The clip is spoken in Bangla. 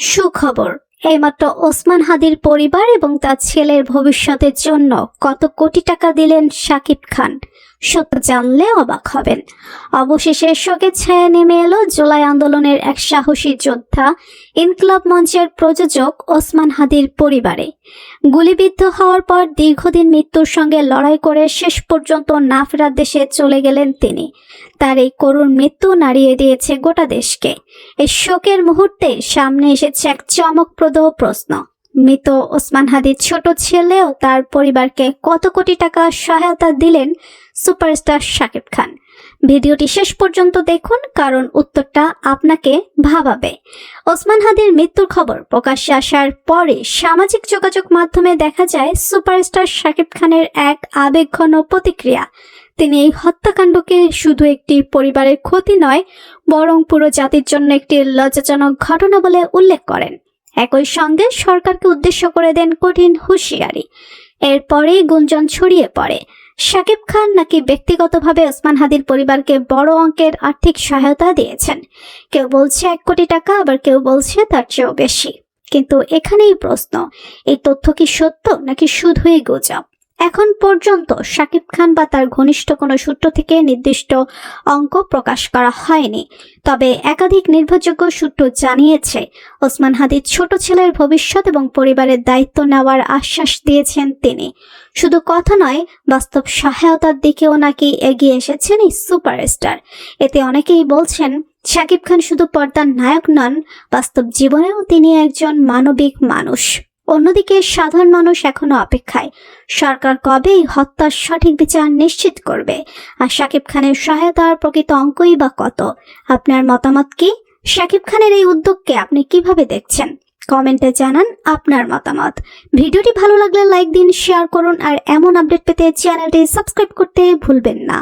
সুখবর, এইমাত্র ওসমান হাদির পরিবার এবং তার ছেলের ভবিষ্যতের জন্য কত কোটি টাকা দিলেন শাকিব খান। সত্য জানলে অবাক হবেন। অবশেষে শোকের ছায়া নেমে এলো জুলাই আন্দোলনের এক সাহসী যোদ্ধা, ইনকলাব মঞ্চের প্রযোজক ওসমান হাদির পরিবারে। গুলিবিদ্ধ হওয়ার পর দীর্ঘদিন মৃত্যুর সঙ্গে লড়াই করে শেষ পর্যন্ত না ফেরার দেশে চলে গেলেন তিনি। তার এই করুণ মৃত্যু নাড়িয়ে দিয়েছে গোটা দেশকে। এই শোকের মুহূর্তে সামনে এসেছে এক চমকপ্রদ প্রশ্ন: মৃত ওসমান হাদির ছোট ছেলেও তার পরিবারকে কত কোটি টাকা সহায়তা দিলেন সুপারস্টার শাকিব খান। ভিডিওটি শেষ পর্যন্ত দেখুন, কারণ উত্তরটা আপনাকে ভাবাবে। ওসমান হাদির মৃত্যুর খবর প্রকাশ্যে আসার পরে সামাজিক যোগাযোগ মাধ্যমে দেখা যায় সুপারস্টার শাকিব খানের এক আবেগঘন প্রতিক্রিয়া। তিনি এই হত্যাকাণ্ডকে শুধু একটি পরিবারের ক্ষতি নয়, বরং পুরো জাতির জন্য একটি লজ্জাজনক ঘটনা বলে উল্লেখ করেন। একই সঙ্গে সরকারকে উদ্দেশ্য করে দেন কঠিন হুঁশিয়ারি। এরপরেই গুঞ্জন ছড়িয়ে পড়ে শাকিব খান নাকি ব্যক্তিগতভাবে ওসমান হাদির পরিবারকে বড় অঙ্কের আর্থিক সহায়তা দিয়েছেন। কেউ বলছে 1 কোটি টাকা, আবার কেউ বলছে তার চেয়েও বেশি। কিন্তু এখানেই প্রশ্ন, এই তথ্য কি সত্য নাকি শুধুই গুজব? এখন পর্যন্ত শাকিব খান বা তার ঘনিষ্ঠ কোনো সূত্র থেকে নির্দিষ্ট অঙ্ক প্রকাশ করা হয়নি। তবে একাধিক নির্ভরযোগ্য সূত্র জানিয়েছে ওসমান হাদির ছোট ছেলের ভবিষ্যৎ এবং পরিবারের দায়িত্ব নেওয়ার আশ্বাস দিয়েছেন তিনি। শুধু কথা নয়, বাস্তব সহায়তার দিকেও নাকি এগিয়ে এসেছেন এই সুপারস্টার। এতে অনেকেই বলছেন শাকিব খান শুধু পর্দার নায়ক নন, বাস্তব জীবনেও তিনি একজন মানবিক মানুষ। অন্যদিকে সাধারণ মানুষ এখনো অপেক্ষায়, সরকার কবে এই হত্যার সঠিক বিচার নিশ্চিত করবে, আর শাকিব খানের সহায়তার প্রকৃত অঙ্কই বা কত। আপনার মতামত কি? শাকিব খানের এই উদ্যোগকে আপনি কিভাবে দেখছেন? কমেন্টে জানান আপনার মতামত। ভিডিওটি ভালো লাগলে লাইক দিন, শেয়ার করুন, আর এমন আপডেট পেতে চ্যানেলটি সাবস্ক্রাইব করতে ভুলবেন না।